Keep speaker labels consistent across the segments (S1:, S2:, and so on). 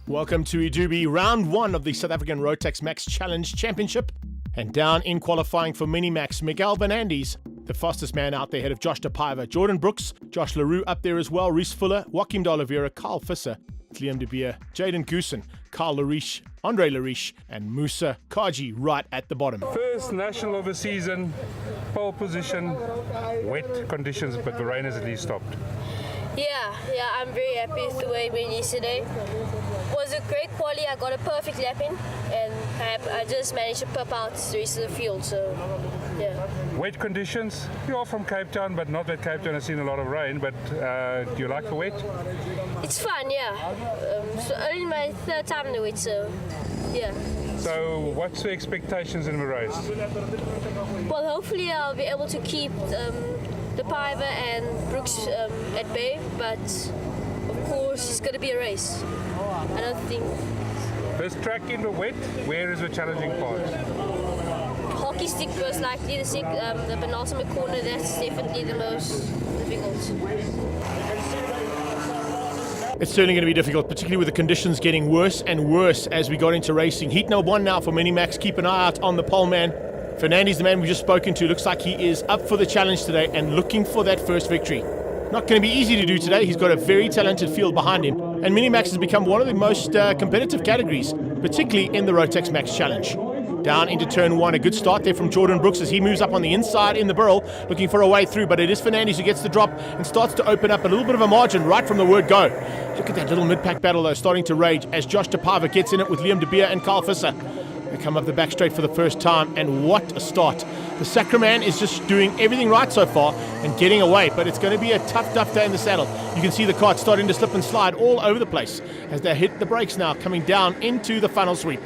S1: Welcome to iDube, round one of the South African Rotax Max Challenge Championship. And down in qualifying for Mini-Max, Miguel Fernandez, the fastest man out there ahead of Josh De Paiva, Jordan Brooks, Josh Leroux up there as well, Reese Fuller, Joachim de Oliveira, Carl Visser, Liam de Beer, Jaden Goosen, Carl Lariche, Andre Lariche, and Musa Kaji right at the bottom.
S2: First national of the season, pole position, wet conditions, but the rain has at least stopped.
S3: Yeah, I'm very happy with the way it went yesterday. It was a great quali. I got a perfect lap in, and I just managed to pop out the rest of the field. So, yeah.
S2: Wet conditions. You are from Cape Town, but not that Cape Town has seen a lot of rain. But do you like the wet?
S3: It's fun, yeah. So only my third time in the wet, so yeah.
S2: So, what's the expectations in the race?
S3: Well, hopefully I'll be able to keep De Paiva and Brooks at bay, but of course it's going to be a race. I don't think...
S2: This track in the wet, where is the challenging part?
S3: Hockey stick was likely the penultimate corner. That's definitely the most difficult.
S1: It's certainly going to be difficult, particularly with the conditions getting worse and worse as we got into racing. Heat number one now for Mini-Max. Keep an eye out on the pole man. Fernandez, the man we've just spoken to, looks like he is up for the challenge today and looking for that first victory. Not going to be easy to do today. He's got a very talented field behind him. And Mini-Max has become one of the most competitive categories, particularly in the Rotax Max Challenge. Down into turn one, a good start there from Jordan Brooks as he moves up on the inside in the barrel, looking for a way through. But it is Fernandez who gets the drop and starts to open up a little bit of a margin right from the word go. Look at that little mid-pack battle, though, starting to rage as Josh De Paiva gets in it with Liam de Beer and Carl Visser. They come up the back straight for the first time, and what a start. The Sacraman is just doing everything right so far and getting away, but it's going to be a tough day in the saddle. You can see the kart starting to slip and slide all over the place as they hit the brakes now, coming down into the final sweep.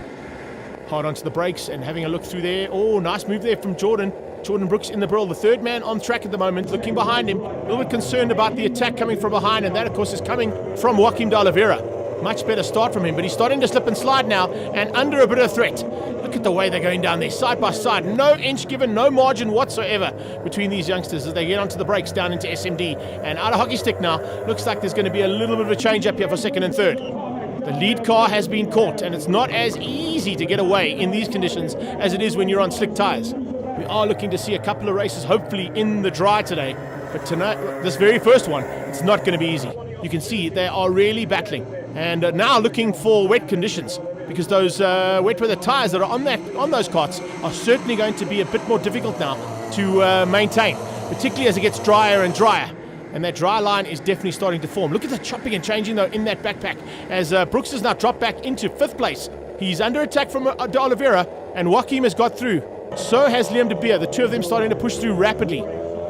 S1: Hard onto the brakes and having a look through there. Oh, nice move there from Jordan. Jordan Brooks in the barrel, the third man on track at the moment, looking behind him. A little bit concerned about the attack coming from behind, and that, of course, is coming from Joachim de Oliveira. Much better start from him, but he's starting to slip and slide now and under a bit of threat. Look at the way they're going down there, side by side. No inch given, no margin whatsoever between these youngsters as they get onto the brakes down into SMD. And out of hockey stick now, looks like there's going to be a little bit of a change up here for second and third. The lead car has been caught, and it's not as easy to get away in these conditions as it is when you're on slick tires. We are looking to see a couple of races, hopefully in the dry today. But tonight, this very first one, it's not going to be easy. You can see they are really battling. And now looking for wet conditions, because those wet weather tires that are on those karts are certainly going to be a bit more difficult now to maintain, particularly as it gets drier and drier. And that dry line is definitely starting to form. Look at the chopping and changing, though, in that backpack as Brooks has now dropped back into fifth place. He's under attack from de Oliveira, and Joachim has got through. So has Liam de Beer, the two of them starting to push through rapidly.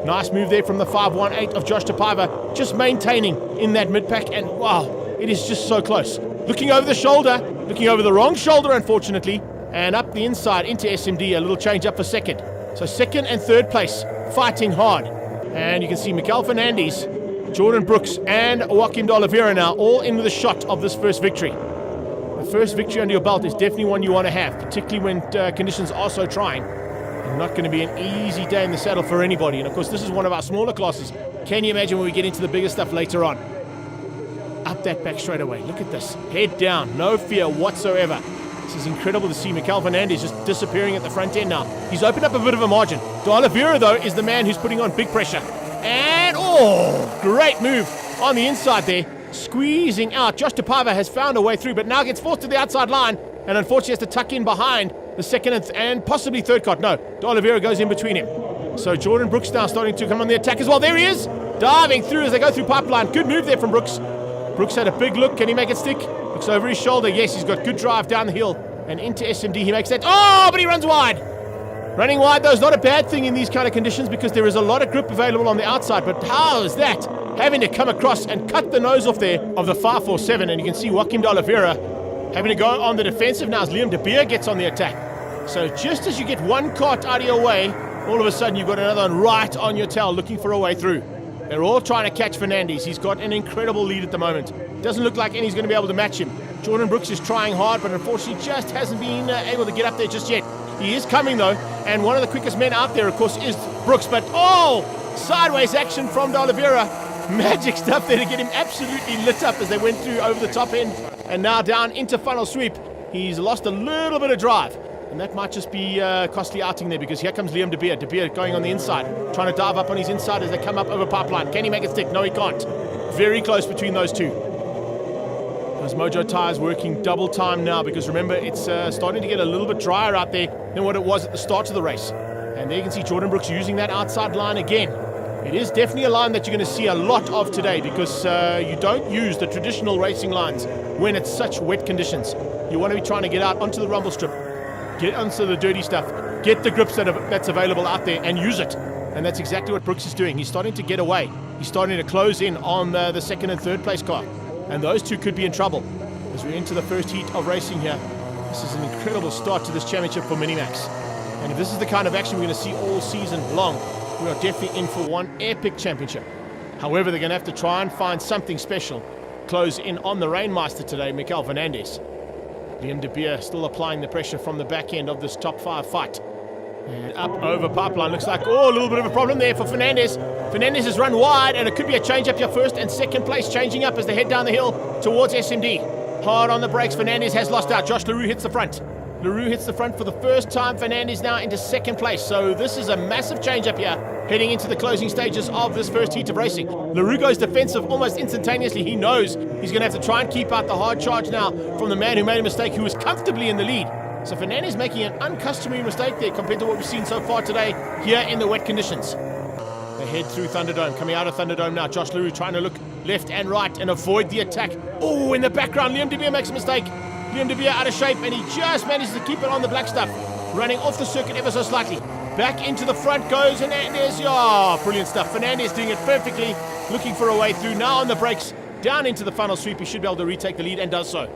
S1: Nice move there from the 518 of Josh De Paiva, just maintaining in that mid-pack, and wow, it is just so close. Looking over the shoulder, looking over the wrong shoulder, unfortunately, and up the inside into SMD, a little change up for second. So second and third place, fighting hard. And you can see Miguel Fernandez, Jordan Brooks, and Joachim de Oliveira now all in with a shot of this first victory. The first victory under your belt is definitely one you want to have, particularly when conditions are so trying. And not going to be an easy day in the saddle for anybody. And of course, this is one of our smaller classes. Can you imagine when we get into the bigger stuff later on? Up that back straight away. Look at this. Head down. No fear whatsoever. This is incredible to see. Miguel Fernandez just disappearing at the front end now. He's opened up a bit of a margin. De Oliveira, though, is the man who's putting on big pressure. And, oh, great move on the inside there. Squeezing out. Josh De Paiva has found a way through, but now gets forced to the outside line. And unfortunately has to tuck in behind the second and possibly third cart. No, De Oliveira goes in between him. So Jordan Brooks now starting to come on the attack as well. There he is. Diving through as they go through pipeline. Good move there from Brooks. Brooks had a big look. Can he make it stick? Looks over his shoulder. Yes, he's got good drive down the hill. And into SMD, he makes that. Oh, but he runs wide. Running wide, though, is not a bad thing in these kind of conditions because there is a lot of grip available on the outside. But how is that? Having to come across and cut the nose off there of the 547. And you can see Joachim de Oliveira having to go on the defensive now as Liam de Beer gets on the attack. So just as you get one cart out of your way, all of a sudden you've got another one right on your tail looking for a way through. They're all trying to catch Fernandez. He's got an incredible lead at the moment. Doesn't look like any's going to be able to match him. Jordan Brooks is trying hard, but unfortunately just hasn't been able to get up there just yet. He is coming, though, and one of the quickest men out there, of course, is Brooks. But, oh, sideways action from de Oliveira. Magic stuff there to get him absolutely lit up as they went through over the top end and now down into funnel sweep. He's lost a little bit of drive, and that might just be costly outing there, because here comes Liam De Beer. De Beer going on the inside, trying to dive up on his inside as they come up over pipeline. Can he make it stick? No, he can't. Very close between those two. Those Mojo tyres working double time now, because remember, it's starting to get a little bit drier out there than what it was at the start of the race. And there you can see Jordan Brooks using that outside line again. It is definitely a line that you're going to see a lot of today, because you don't use the traditional racing lines when it's such wet conditions. You want to be trying to get out onto the rumble strip, get onto the dirty stuff, get the grips that's available out there and use it. And that's exactly what Brooks is doing. He's starting to get away. He's starting to close in on the second and third place car. And those two could be in trouble as we enter the first heat of racing here. This is an incredible start to this championship for Minimax. And if this is the kind of action we're going to see all season long, we are definitely in for one epic championship. However, they're going to have to try and find something special. Close in on the Rainmaster today, Mikel Fernandez. Liam De Beer still applying the pressure from the back end of this top 5 fight. And up over pipeline, looks like, a little bit of a problem there for Fernandez. Fernandez has run wide, and it could be a change up here. First and second place changing up as they head down the hill towards SMD. Hard on the brakes, Fernandez has lost out. Josh LaRue hits the front. LaRue hits the front for the first time. Fernandez now into second place. So this is a massive change up here, heading into the closing stages of this first heat of racing. LaRue goes defensive almost instantaneously. He knows he's going to have to try and keep out the hard charge now from the man who made a mistake, who was comfortably in the lead. So Fernandez making an uncustomary mistake there compared to what we've seen so far today here in the wet conditions. They head through Thunderdome, coming out of Thunderdome now. Josh LaRue trying to look left and right and avoid the attack. Oh, in the background, Liam De Beer makes a mistake. Liam De Beer out of shape, and he just manages to keep it on the black stuff, running off the circuit ever so slightly. Back into the front goes Fernandez. Brilliant stuff. Fernandez doing it perfectly, looking for a way through. Now on the brakes, down into the funnel sweep. He should be able to retake the lead, and does so.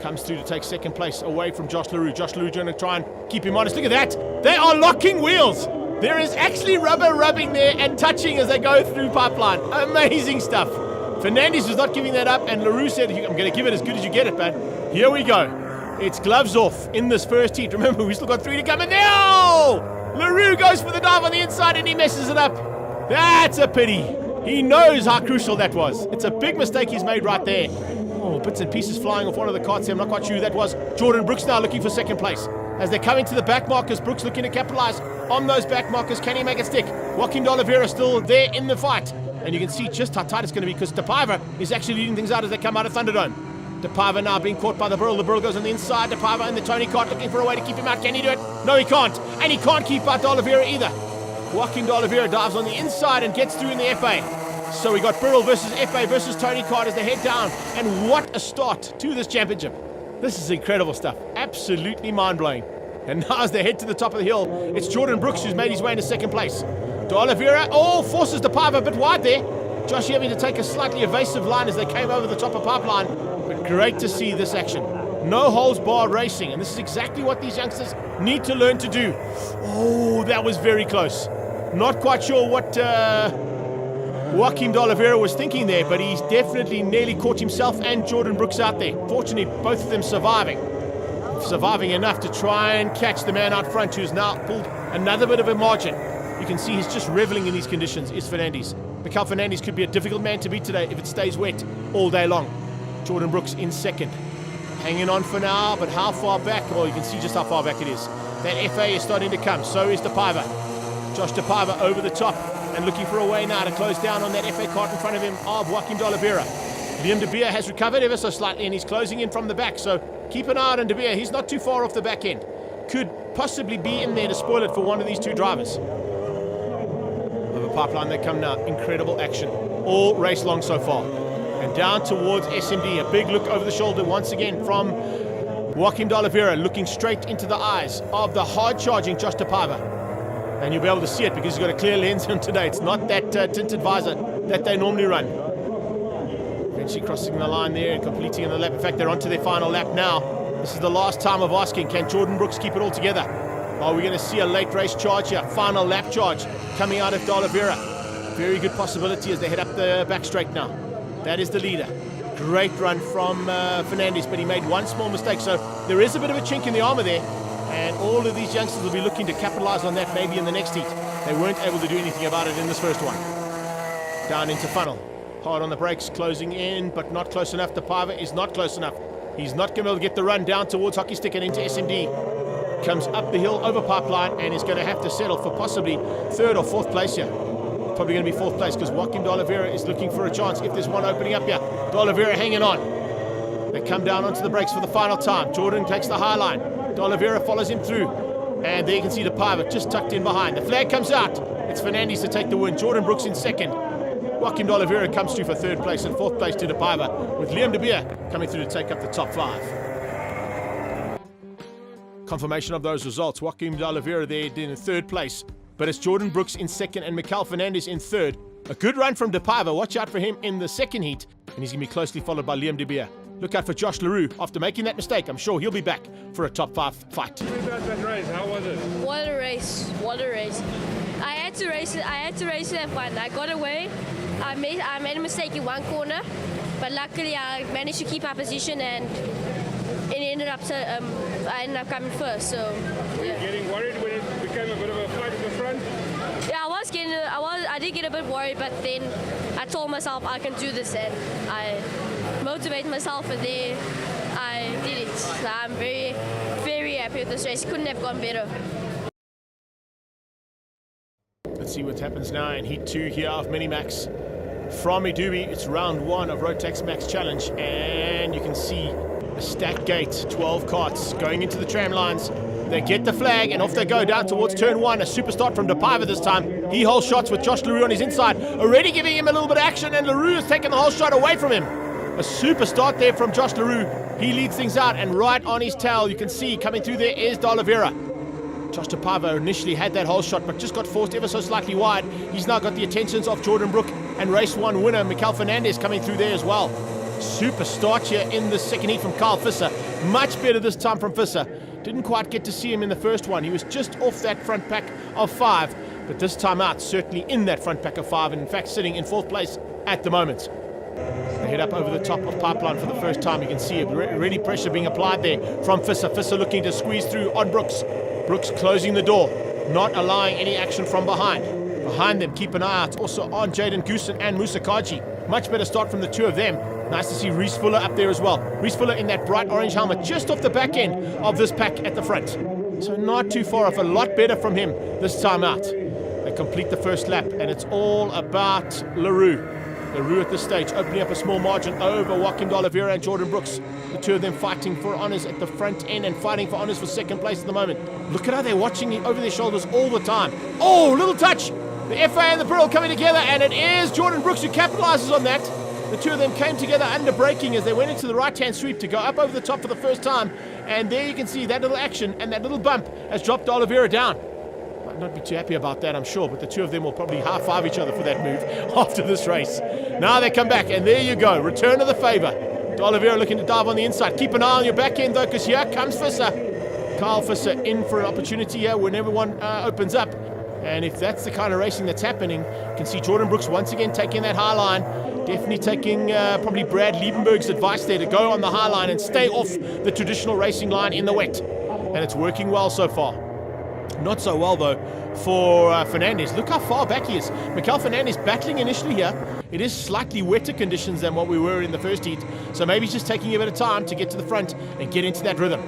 S1: Comes through to take second place away from Josh LaRue. Josh LaRue going to try and keep him honest. Look at that. They are locking wheels. There is actually rubber rubbing there and touching as they go through pipeline. Amazing stuff. Fernandez was not giving that up, and LaRue said, I'm going to give it as good as you get it, man. Here we go. It's gloves off in this first heat. Remember, we still got 3 to come, and there! LaRue goes for the dive on the inside, and he messes it up. That's a pity. He knows how crucial that was. It's a big mistake he's made right there. Bits and pieces flying off one of the carts here. I'm not quite sure who that was. Jordan Brooks now looking for second place. As they're coming to the back markers, Brooks looking to capitalize on those back markers. Can he make it stick? Joaquin de Oliveira still there in the fight. And you can see just how tight it's going to be, because De Paiva is actually leading things out as they come out of Thunderdome. De Paiva now being caught by the Burl. The Burl goes on the inside. De Paiva in the Tony cart looking for a way to keep him out. Can he do it? No, he can't. And he can't keep out de Oliveira either. Joaquin de Oliveira dives on the inside and gets through in the FA. So we got Burl versus FA versus Tony Card as they head down. And what a start to this championship. This is incredible stuff. Absolutely mind-blowing. And now as they head to the top of the hill, it's Jordan Brooks who's made his way into second place. De Oliveira, forces De Paiva a bit wide there. Josh having to take a slightly evasive line as they came over the top of pipeline. But great to see this action. No holds barred racing. And this is exactly what these youngsters need to learn to do. That was very close. Not quite sure what Joaquin de Oliveira was thinking there, but he's definitely nearly caught himself and Jordan Brooks out there. Fortunately, both of them surviving enough to try and catch the man out front, who's now pulled another bit of a margin. You can see he's just reveling in these conditions, is Fernandez. Mikel Fernandez could be a difficult man to beat today if it stays wet all day long. Jordan Brooks in second. Hanging on for now, but how far back? Well, you can see just how far back it is. That FA is starting to come, so is De Paiva. Josh De Paiva over the top and looking for a way now to close down on that FA cart in front of him of Joaquin de Oliveira. Liam De Beer has recovered ever so slightly, and he's closing in from the back, so keep an eye on De Beer. He's not too far off the back end. Could possibly be in there to spoil it for one of these two drivers. Over pipeline they come now. Incredible action. All race long so far. And down towards SMD. A big look over the shoulder once again from Joaquin de Oliveira, looking straight into the eyes of the hard-charging Josh De Paiva. And you'll be able to see it because he's got a clear lens on today. It's not that tinted visor that they normally run. Eventually crossing the line there and completing the lap. In fact, they're onto their final lap now. This is the last time of asking, can Jordan Brooks keep it all together? Are we going to see a late race charge here? Final lap charge coming out of de Oliveira. Very good possibility as they head up the back straight now. That is the leader. Great run from Fernandez, but he made one small mistake. So there is a bit of a chink in the armor there. And all of these youngsters will be looking to capitalize on that maybe in the next heat. They weren't able to do anything about it in this first one. Down into funnel. Hard on the brakes, closing in, but not close enough. De Paiva is not close enough. He's not going to be able to get the run down towards Hockey Stick and into SMD. Comes up the hill over Pipeline and is going to have to settle for possibly third or fourth place here. Probably going to be fourth place because Joaquim de Oliveira is looking for a chance if there's one opening up here. De Oliveira hanging on. They come down onto the brakes for the final time. Jordan takes the high line. De Oliveira follows him through. And there you can see the Paiva just tucked in behind. The flag comes out. It's Fernandes to take the win. Jordan Brooks in second. Joaquim de Oliveira comes through for third place and fourth place to De Paiva, with Liam de Beer coming through to take up the top 5. Confirmation of those results. Joaquim de Oliveira there in third place, but it's Jordan Brooks in second and Mikel Fernandes in third. A good run from De Paiva. Watch out for him in the second heat, and he's going to be closely followed by Liam de Beer. Look out for Josh LaRue. After making that mistake, I'm sure he'll be back for a top 5 fight.
S2: Tell me about that race. How was it?
S3: What a race! What a race! I had to race it and fun. I got away. I made a mistake in one corner, but luckily I managed to keep my position and I ended up coming first. So
S2: Were you getting worried when it became a bit of a fight at the front?
S3: yeah, I did get a bit worried, but then I told myself I can do this and I motivated myself, and there I did it. So I'm very, very happy with this race. Couldn't have gone better.
S1: Let's see what happens now in Heat 2 here of Minimax. From iDube, it's round 1 of Rotax Max Challenge, and you can see a stacked gate, 12 carts going into the tram lines. They get the flag and off they go down towards turn 1. A super start from De Paiva this time. He holds shots with Josh LaRue on his inside, already giving him a little bit of action, and LaRue has taken the whole shot away from him. A super start there from Josh LaRue. He leads things out, and right on his tail, you can see coming through there is De Oliveira. Josh De Paiva initially had that whole shot, but just got forced ever so slightly wide. He's now got the attentions of Jordan Brook and race 1 winner Mikel Fernandes coming through there as well. Super start here in the second heat from Carl Visser. Much better this time from Visser. Didn't quite get to see him in the first one. He was just off that front pack of 5, but this time out, certainly in that front pack of 5, and in fact sitting in 4th place at the moment. They head up over the top of Pipeline for the first time. You can see really pressure being applied there from Visser. Visser looking to squeeze through on Brooks. Brooks closing the door, not allowing any action from behind. Behind them, keep an eye out also on Jaden Goosen and Musa Kaji. Much better start from the two of them. Nice to see Reese Fuller up there as well. Reese Fuller in that bright orange helmet just off the back end of this pack at the front. So not too far off, a lot better from him this time out. They complete the first lap, and it's all about LaRue. LaRue at this stage opening up a small margin over Joaquim de Oliveira and Jordan Brooks. The two of them fighting for honours at the front end and fighting for honours for second place at the moment. Look at how they're watching over their shoulders all the time. Oh, little touch! The FA and the Brill coming together, and it is Jordan Brooks who capitalises on that. The two of them came together under braking as they went into the right-hand sweep to go up over the top for the first time. And there you can see that little action, and that little bump has dropped de Oliveira down. Might not be too happy about that, I'm sure, but the two of them will probably high-five each other for that move after this race. Now they come back, and there you go, return of the favour. De Oliveira looking to dive on the inside. Keep an eye on your back end, though, because here comes Visser. Carl Visser in for an opportunity here when everyone opens up. And if that's the kind of racing that's happening, you can see Jordan Brooks once again taking that high line. Definitely taking probably Brad Liebenberg's advice there to go on the high line and stay off the traditional racing line in the wet. And it's working well so far. Not so well, though, for Fernandes. Look how far back he is. Mikel Fernandes battling initially here. It is slightly wetter conditions than what we were in the first heat, so maybe he's just taking a bit of time to get to the front and get into that rhythm.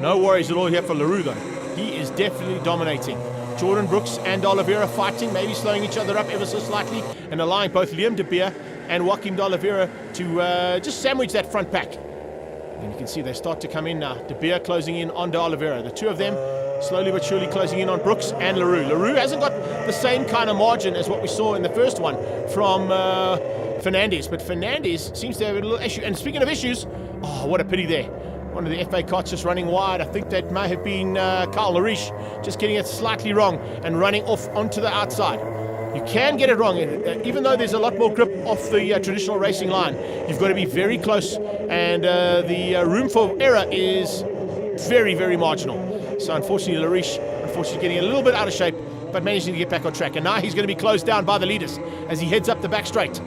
S1: No worries at all here for LaRue, though. He is definitely dominating. Jordan Brooks and de Oliveira fighting, maybe slowing each other up ever so slightly and allowing both Liam de Beer and Joaquim de Oliveira to just sandwich that front pack. And you can see they start to come in now. De Beer closing in on de Oliveira. The two of them slowly but surely closing in on Brooks and LaRue. LaRue hasn't got the same kind of margin as what we saw in the first one from Fernandes, but Fernandes seems to have a little issue. And speaking of issues, oh, what a pity there. One of the FA carts just running wide. I think that may have been Carl Lariche just getting it slightly wrong and running off onto the outside. You can get it wrong, even though there's a lot more grip off the traditional racing line. You've got to be very close, and the room for error is very, very marginal. So unfortunately, Lariche, getting a little bit out of shape, but managing to get back on track. And now he's going to be closed down by the leaders as he heads up the back straight.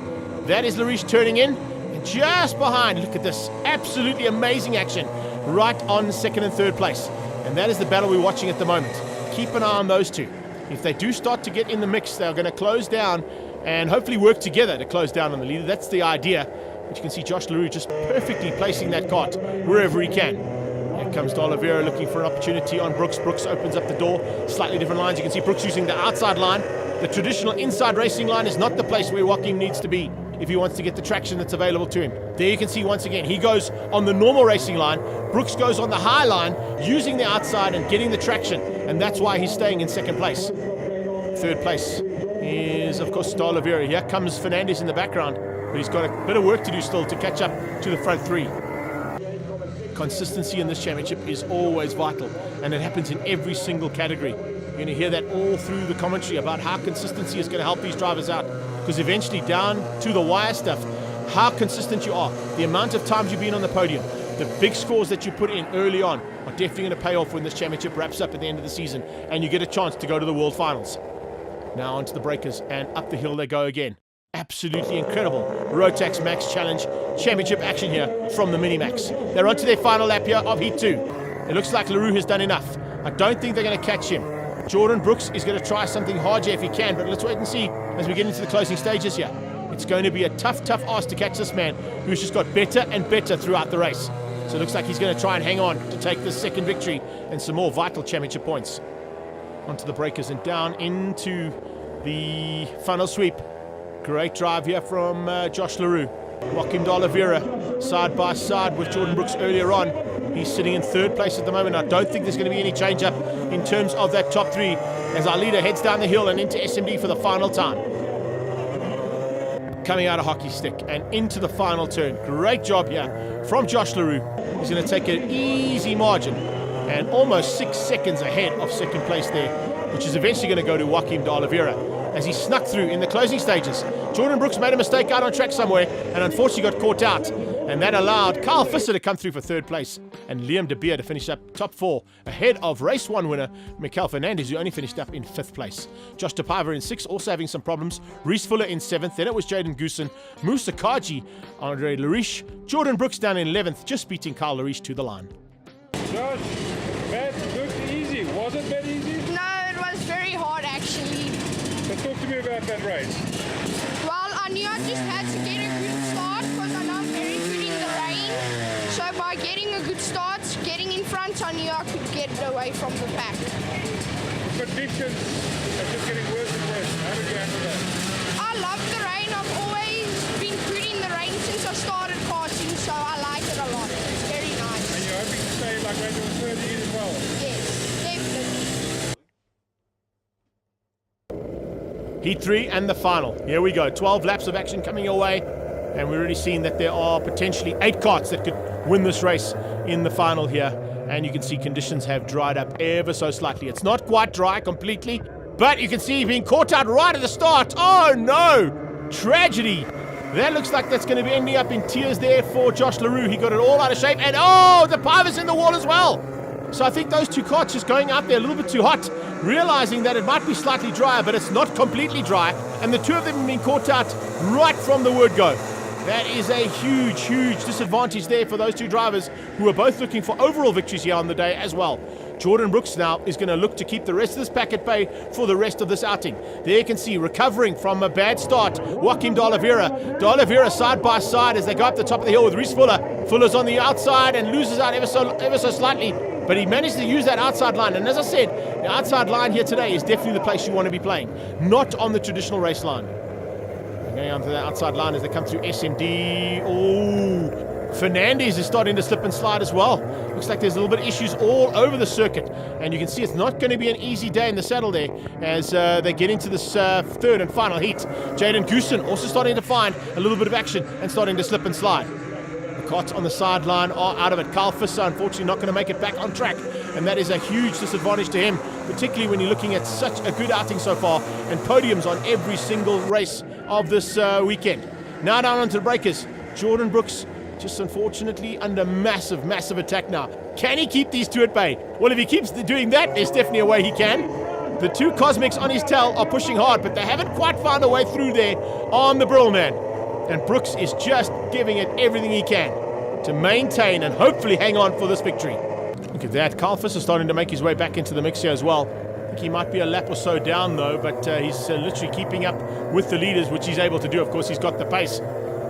S1: That is Lariche turning in. And just behind, look at this, absolutely amazing action, right on second and third place. And that is the battle we're watching at the moment. Keep an eye on those two. If they do start to get in the mix, they're going to close down and hopefully work together to close down on the leader. That's the idea. But you can see Josh LaRue just perfectly placing that cart wherever he can. Here comes D'Oliveira looking for an opportunity on Brooks. Brooks opens up the door. Slightly different lines. You can see Brooks using the outside line. The traditional inside racing line is not the place where Joachim needs to be if he wants to get the traction that's available to him. There you can see once again, he goes on the normal racing line. Brooks goes on the high line, using the outside and getting the traction. And that's why he's staying in second place. Third place is, of course, D'Oliveira. Here comes Fernandez in the background, but he's got a bit of work to do still to catch up to the front three. Consistency in this championship is always vital, and it happens in every single category. You're going to hear that all through the commentary about how consistency is going to help these drivers out, because eventually down to the wire stuff, how consistent you are, the amount of times you've been on the podium, the big scores that you put in early on are definitely going to pay off when this championship wraps up at the end of the season and you get a chance to go to the World Finals. Now onto the breakers, and up the hill they go again. Absolutely incredible Rotax Max Challenge Championship action here from the Mini-Max. They're onto their final lap here of Heat 2. It looks like LaRue has done enough. I don't think they're going to catch him. Jordan Brooks is going to try something hard here if he can, but let's wait and see as we get into the closing stages here. It's going to be a tough ask to catch this man who's just got better and better throughout the race. So it looks like he's going to try and hang on to take this second victory and some more vital championship points. Onto the breakers and down into the funnel sweep. Great drive here from Josh LaRue. Joachim D'Oliveira side by side with Jordan Brooks earlier on. He's sitting in third place at the moment. I don't think there's going to be any change up in terms of that top three as our leader heads down the hill and into SMD for the final time. Coming out of hockey stick and into the final turn. Great job here from Josh LaRue. He's going to take an easy margin and almost 6 seconds ahead of second place there, which is eventually going to go to Joachim D'Oliveira as he snuck through in the closing stages. Jordan Brooks made a mistake out on track somewhere and unfortunately got caught out, and that allowed Kyle Visser to come through for third place and Liam de Beer to finish up top 4 ahead of race 1 winner Mikael Fernandez, who only finished up in 5th place. Josh DePiver in 6th, also having some problems. Reese Fuller in 7th, then it was Jaden Goosen, Musa Kaji, Andre Lariche, Jordan Brooks down in 11th, just beating Kyle Lariche to the line.
S2: Josh, that looked easy. Was it that easy?
S4: No, it was very hard actually.
S2: So talk to me about that race.
S4: Well, I knew I just had to get a good start because I know I'm very good in the rain. So by getting a good start, getting in front, I knew I could get it away from the pack.
S2: Conditions are just getting worse and worse. How did you handle that?
S4: I love the rain. I've always been good in the rain since I started karting, so I like it a lot. It's very nice.
S2: And you're hoping to stay like Radio 30 as well?
S4: Yes, definitely.
S1: Heat 3 and the final. Here we go. 12 laps of action coming your way. And we've already seen that there are potentially 8 karts that could win this race in the final here. And you can see conditions have dried up ever so slightly. It's not quite dry completely, but you can see being caught out right at the start. Oh no! Tragedy. That looks like that's going to be ending up in tears there for Josh LaRue. He got it all out of shape. And oh, the Piver's in the wall as well. So I think those 2 karts just going out there a little bit too hot, realizing that it might be slightly drier, but it's not completely dry. And the 2 of them have been caught out right from the word go. That is a huge disadvantage there for those 2 drivers who are both looking for overall victories here on the day as well. Jordan Brooks now is going to look to keep the rest of this pack at bay for the rest of this outing. There you can see, recovering from a bad start, Joachim D'Oliveira. D'Oliveira side by side as they go up the top of the hill with Reese Fuller. Fuller's on the outside and loses out ever so slightly, but he managed to use that outside line. And as I said, the outside line here today is definitely the place you want to be playing, not on the traditional race line. Going onto the outside line as they come through SMD. Oh, Fernandez is starting to slip and slide as well. Looks like there's a little bit of issues all over the circuit. And you can see it's not going to be an easy day in the saddle there as they get into this third and final heat. Jaden Goosen also starting to find a little bit of action and starting to slip and slide. The karts on the sideline are out of it. Kyle Visser, unfortunately, not going to make it back on track. And that is a huge disadvantage to him, particularly when you're looking at such a good outing so far and podiums on every single race of this weekend. Now down onto the breakers. Jordan Brooks just unfortunately under massive attack now. Can he keep these 2 at bay? Well, if he keeps doing that, there's definitely a way he can. The 2 Cosmics on his tail are pushing hard, but they haven't quite found a way through there on the Brill Man. And Brooks is just giving it everything he can to maintain and hopefully hang on for this victory. Look at that. Kyle Visser starting to make his way back into the mix here as well. think he might be a lap or so down though, but he's literally keeping up with the leaders, which he's able to do. Of course, he's got the pace.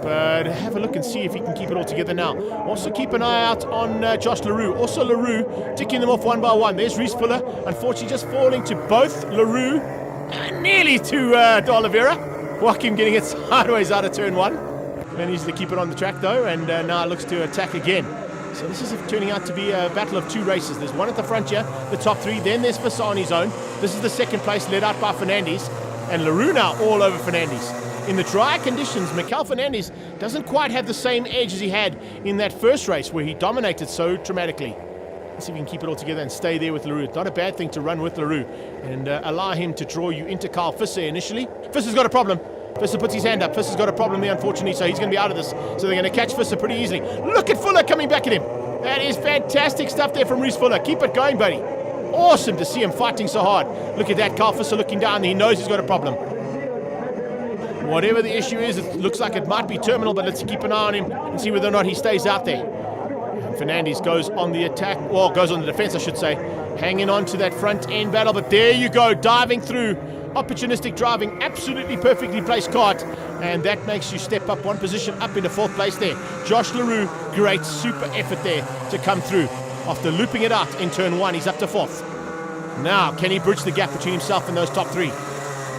S1: But have a look and see if he can keep it all together now. Also keep an eye out on Josh LaRue. Also LaRue ticking them off one by one. There's Reese Fuller, unfortunately just falling to both LaRue and nearly to De Oliveira. Joachim getting it sideways out of turn one. Manages to keep it on the track though, and now looks to attack again. So this is turning out to be a battle of two races. There's one at the front here, the top three. Then there's Fissa on his own. This is the second place led out by Fernandes. And LaRue now all over Fernandes. In the dry conditions, Mikel Fernandes doesn't quite have the same edge as he had in that first race where he dominated so dramatically. Let's see if we can keep it all together and stay there with LaRue. It's not a bad thing to run with LaRue and allow him to draw you into Carl Visser initially. Visser's got a problem. Visser puts his hand up. Visser's got a problem there, unfortunately, so he's going to be out of this. So they're going to catch Visser pretty easily. Look at Fuller coming back at him. That is fantastic stuff there from Reese Fuller. Keep it going, buddy. Awesome to see him fighting so hard. Look at that, Carl Visser looking down. He knows he's got a problem. Whatever the issue is, it looks like it might be terminal, but let's keep an eye on him and see whether or not he stays out there. And Fernandes goes on the attack, well, goes on the defense, I should say, hanging on to that front end battle. But there you go, diving through, opportunistic driving, absolutely perfectly placed kart, and that makes you step up one position up into fourth place there. Josh LaRue, great super effort there to come through. After looping it out in turn one, he's up to fourth. Now, can he bridge the gap between himself and those top three?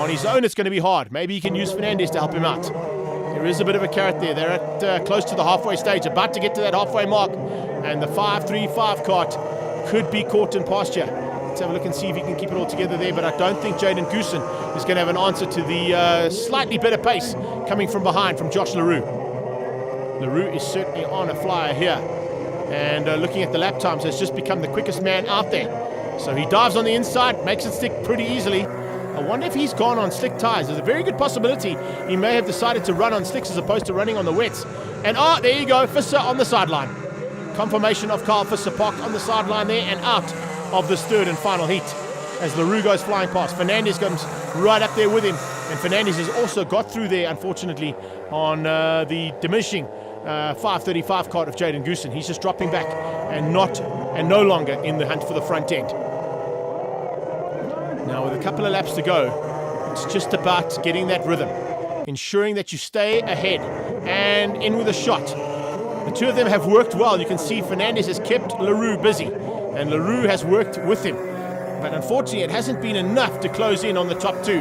S1: On his own, it's going to be hard. Maybe he can use Fernandes to help him out. There is a bit of a carrot there. They're at close to the halfway stage, about to get to that halfway mark. And the 5-3-5 kart could be caught in pasture. Let's have a look and see if he can keep it all together there. But I don't think Jaden Goosen is going to have an answer to the slightly better pace coming from behind from Josh LaRue. LaRue is certainly on a flyer here. And looking at the lap times, has just become the quickest man out there. So he dives on the inside, makes it stick pretty easily. I wonder if he's gone on slick tires. There's a very good possibility he may have decided to run on slicks as opposed to running on the wets. And there you go, Visser on the sideline. Confirmation of Carl Visser parked on the sideline there and out of this third and final heat as LaRue goes flying past. Fernandes comes right up there with him, and Fernandes has also got through there, unfortunately, on the diminishing 535 kart of Jaden Goosen. He's just dropping back and no longer in the hunt for the front end. Now with a couple of laps to go, it's just about getting that rhythm, ensuring that you stay ahead and in with a shot. The two of them have worked well. You can see Fernandes has kept LaRue busy, and LaRue has worked with him. But unfortunately, it hasn't been enough to close in on the top two.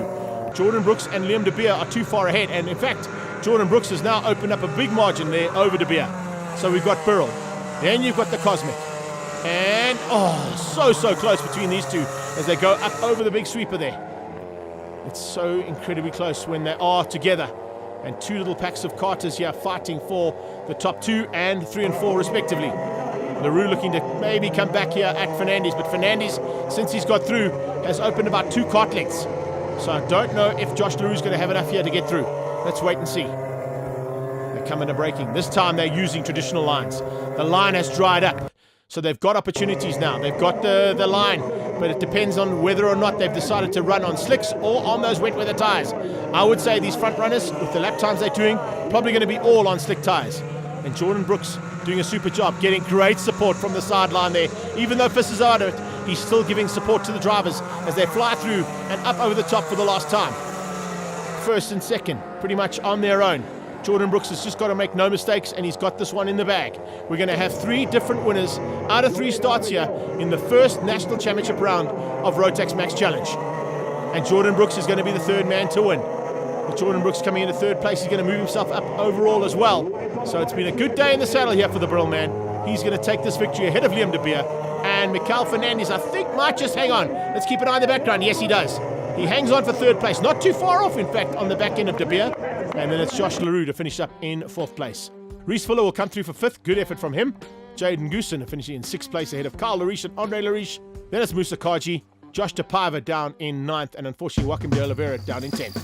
S1: Jordan Brooks and Liam De Beer are too far ahead, and in fact, Jordan Brooks has now opened up a big margin there over De Beer. So we've got Burrell, then you've got the Cosmic, and so close between these two as they go up over the big sweeper there. It's so incredibly close when they are together, and two little packs of karters here fighting for the top 2 and 3 and 4 respectively. LaRue looking to maybe come back here at Fernandes, but Fernandes, since he's got through, has opened about 2 kart lengths. So I don't know if Josh LaRue's going to have enough here to get through. Let's wait and see. They're coming to braking. This time they're using traditional lines. The line has dried up, so they've got opportunities now. They've got the line, but it depends on whether or not they've decided to run on slicks or on those wet weather tires. I would say these front runners, with the lap times they're doing, probably going to be all on slick tires. And Jordan Brooks doing a super job, getting great support from the sideline there. Even though Fiss is out of it, he's still giving support to the drivers as they fly through and up over the top for the last time. First and second, pretty much on their own. Jordan Brooks has just got to make no mistakes, and he's got this one in the bag. We're going to have 3 different winners out of 3 starts here in the first National Championship round of Rotax Max Challenge. And Jordan Brooks is going to be the 3rd man to win. With Jordan Brooks coming into 3rd place, he's going to move himself up overall as well. So it's been a good day in the saddle here for the Brill man. He's going to take this victory ahead of Liam De Beer. And Mikel Fernandes, I think, might just hang on. Let's keep an eye in the background. Yes, he does. He hangs on for 3rd place. Not too far off, in fact, on the back end of De Beer. And then it's Josh LaRue to finish up in 4th place. Reese Fuller will come through for 5th. Good effort from him. Jaden Goosen finishing in 6th place ahead of Carl Lariche and Andre Lariche. Then it's Musa Kaji. Josh DePaiva down in 9th. And unfortunately, Joachim de Oliveira down in 10th.